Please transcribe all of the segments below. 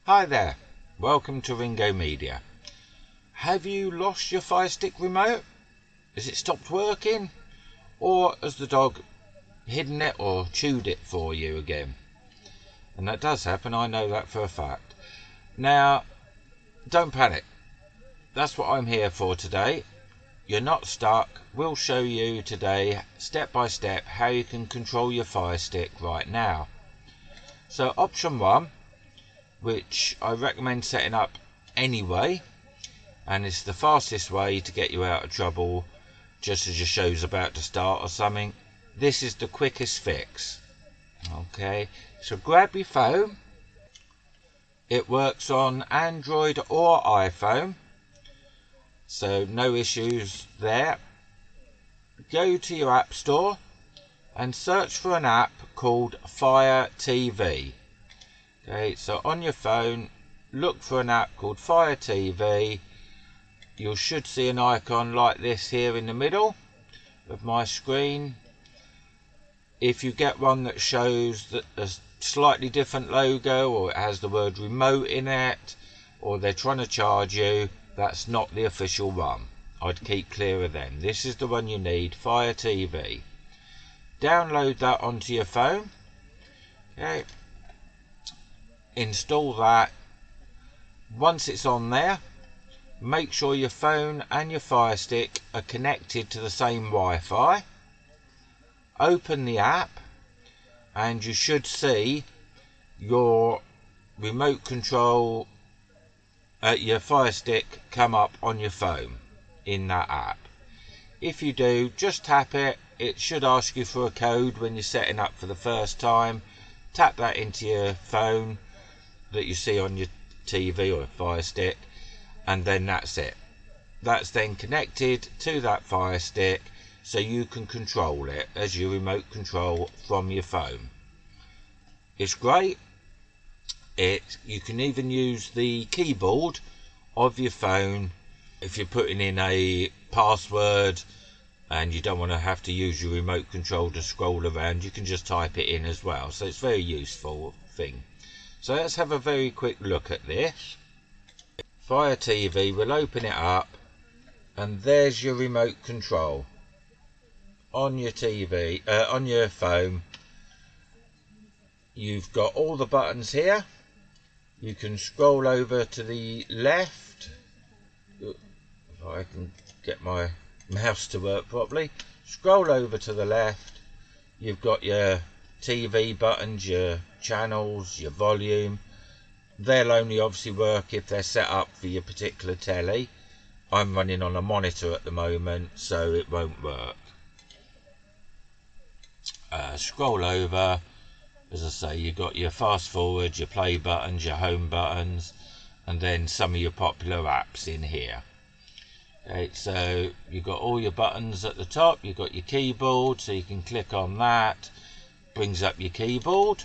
Hi there, welcome to Ringo-Media. Have you lost your Firestick Remote? Has it stopped working? Or has the dog hidden it or chewed it for you again? And that does happen, I know that for a fact. Now, don't panic. That's what I'm here for today. You're not stuck. We'll show you today, step by step, how you can control your Firestick right now. So option 1, which I recommend setting up anyway, and it's the fastest way to get you out of trouble just as your show's about to start or something. This is the quickest fix. Okay, so grab your phone. It works on Android or iPhone, so no issues there. Go to your app store and search for an app called Fire TV. Okay, so on your phone, look for an app called Fire TV. You should see an icon like this here in the middle of my screen. If you get one that shows that a slightly different logo, or it has the word remote in it, or they're trying to charge you, that's not the official one. I'd keep clear of them. This is the one you need, Fire TV. Download that onto your phone. Okay. Install that. Once it's on there, make sure your phone and your Firestick are connected to the same Wi-Fi. Open the app and you should see your remote control, your Firestick come up on your phone in that app. If you do, just tap it. It should ask you for a code when you're setting up for the first time. Tap that into your phone that you see on your TV or Firestick, and then that's it. That's then connected to that Firestick, so you can control it as your remote control from your phone. It's great. You can even use the keyboard of your phone if you're putting in a password and you don't want to have to use your remote control to scroll around. You can just type it in as well, so it's a very useful thing. So let's have a very quick look at this. Fire TV, we'll open it up, and there's your remote control on your TV, on your phone. You've got all the buttons here. You can scroll over to the left. If I can get my mouse to work properly. Scroll over to the left. You've got your TV buttons, your channels, your volume. They'll only obviously work if they're set up for your particular telly. I'm running on a monitor at the moment, so it won't work. Scroll over. As I say, you've got your fast forward, your play buttons, your home buttons, and then some of your popular apps in here. Okay, so you've got all your buttons at the top. You've got your keyboard, so you can click on that. Brings up your keyboard.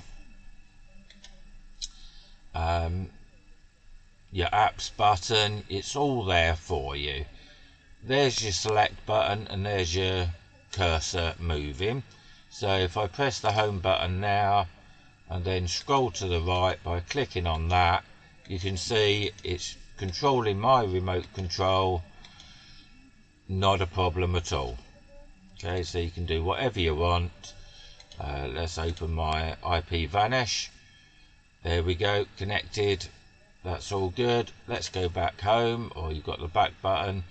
Your apps button, it's all there for you. There's your select button, and there's your cursor moving. So if I press the home button now and then scroll to the right by clicking on that, you can see it's controlling my remote control. Not a problem at all. Okay, so you can do whatever you want. Let's open my IP vanish. There we go, connected. That's all good. Let's go back home, or you've got the back button.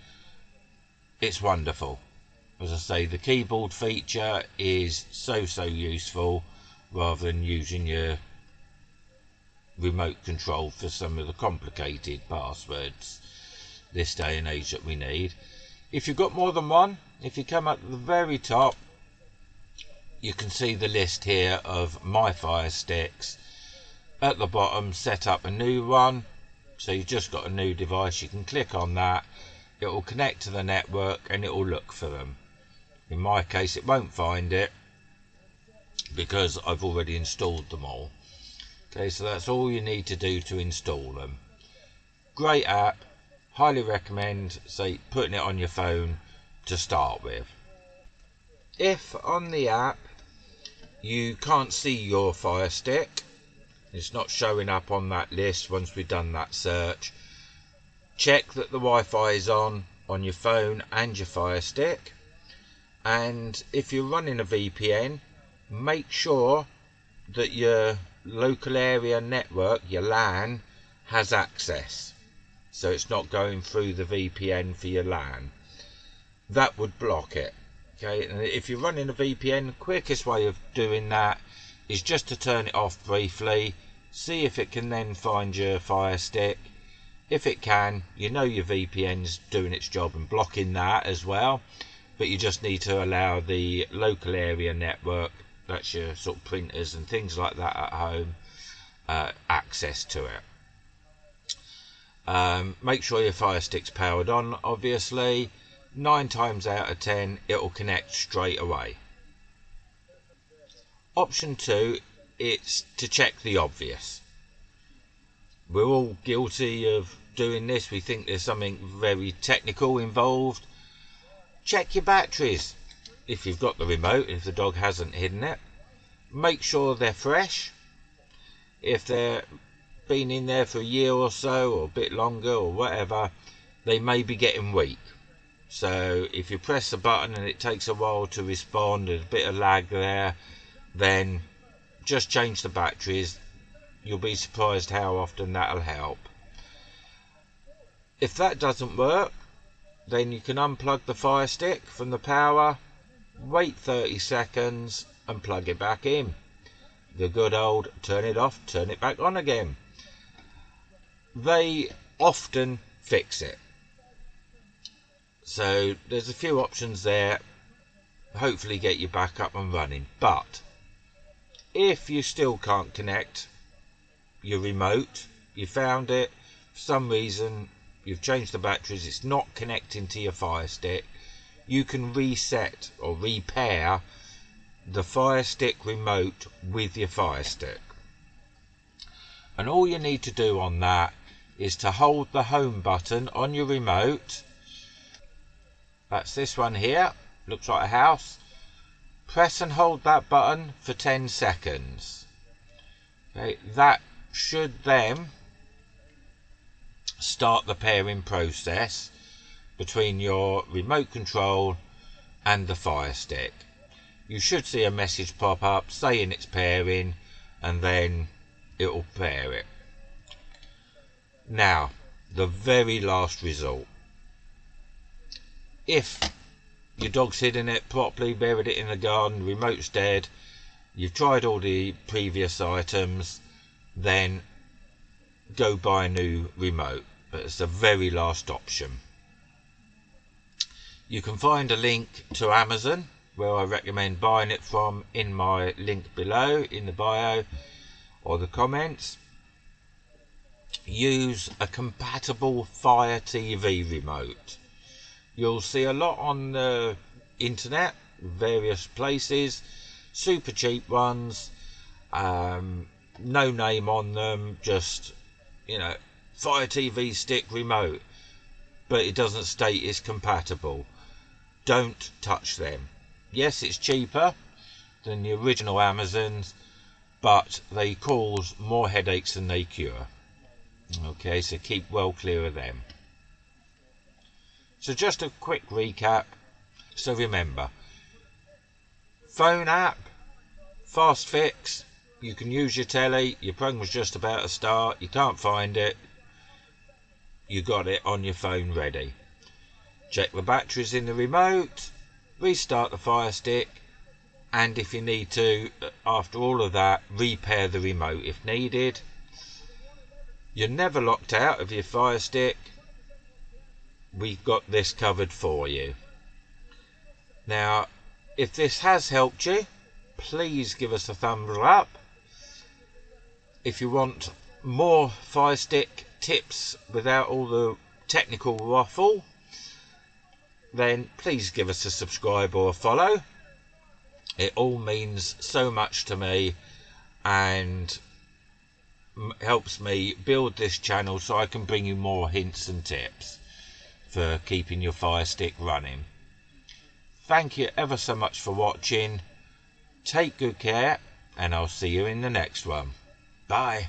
It's wonderful. As I say, the keyboard feature is so useful, rather than using your remote control for some of the complicated passwords this day and age that we need. If you've got more than one, if you come up to the very top, you can see the list here of my Firesticks. At the bottom, set up a new one. So you've just got a new device. You can click on that. It will connect to the network and it will look for them. In my case, it won't find it because I've already installed them all. Okay, so that's all you need to do to install them. Great app. Highly recommend, say, putting it on your phone to start with. If on the app you can't see your Firestick, It's not showing up on that list once we've done that search. Check that the Wi-Fi is on your phone and your Fire Stick. And if you're running a VPN, make sure that your local area network, your LAN, has access. So it's not going through the VPN for your LAN. That would block it. Okay, and if you're running a VPN, the quickest way of doing that is just to turn it off briefly, see if it can then find your Fire Stick. If it can, you know your VPN's doing its job and blocking that as well, but you just need to allow the local area network, that's your sort of printers and things like that at home, access to it. Make sure your Fire Stick's powered on, obviously. 9 times out of 10 it will connect straight away. Option 2, it's to check the obvious. We're all guilty of doing this. We think there's something very technical involved. Check your batteries if you've got the remote, if the dog hasn't hidden it. Make sure they're fresh. If they've been in there for a year or so, or a bit longer or whatever, they may be getting weak. So if you press the button and it takes a while to respond, there's a bit of lag there, then just change the batteries. You'll be surprised how often that'll help. If that doesn't work, then you can unplug the Fire Stick from the power, wait 30 seconds and plug it back in. The good old turn it off, turn it back on again. They often fix it. So there's a few options there, hopefully get you back up and running. But if you still can't connect your remote, you found it, for some reason you've changed the batteries, it's not connecting to your Fire Stick, you can reset or repair the Fire Stick remote with your Fire Stick. And all you need to do on that is to hold the home button on your remote. That's this one here, looks like a house. Press and hold that button for 10 seconds. Okay, that should then start the pairing process between your remote control and the Fire Stick. You should see a message pop up saying it's pairing, and then it will pair it. Now, the very last result. If your dog's hidden it properly, buried it in the garden, the remote's dead, you've tried all the previous items, then go buy a new remote. But it's the very last option. You can find a link to Amazon, where I recommend buying it from, in my link below in the bio or the comments. Use a compatible Fire TV remote. You'll see a lot on the internet, various places, super cheap ones, no name on them, just, you know, Fire TV stick remote, but it doesn't state it's compatible. Don't touch them. Yes, it's cheaper than the original Amazons, but they cause more headaches than they cure. Okay, so keep well clear of them. So just a quick recap. So remember, phone app, fast fix. You can use your telly, your program was just about to start, you can't find it, you got it on your phone ready. Check the batteries in the remote, restart the Fire Stick, and if you need to, after all of that, repair the remote if needed. You're never locked out of your Fire Stick. We've got this covered for you. Now, if this has helped you, please give us a thumbs up. If you want more Fire Stick tips without all the technical waffle, then please give us a subscribe or a follow. It all means so much to me and helps me build this channel so I can bring you more hints and tips for keeping your Fire Stick running. Thank you ever so much for watching. Take good care, and I'll see you in the next one. Bye.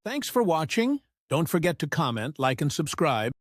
Thanks for watching. Don't forget to comment, like, and subscribe.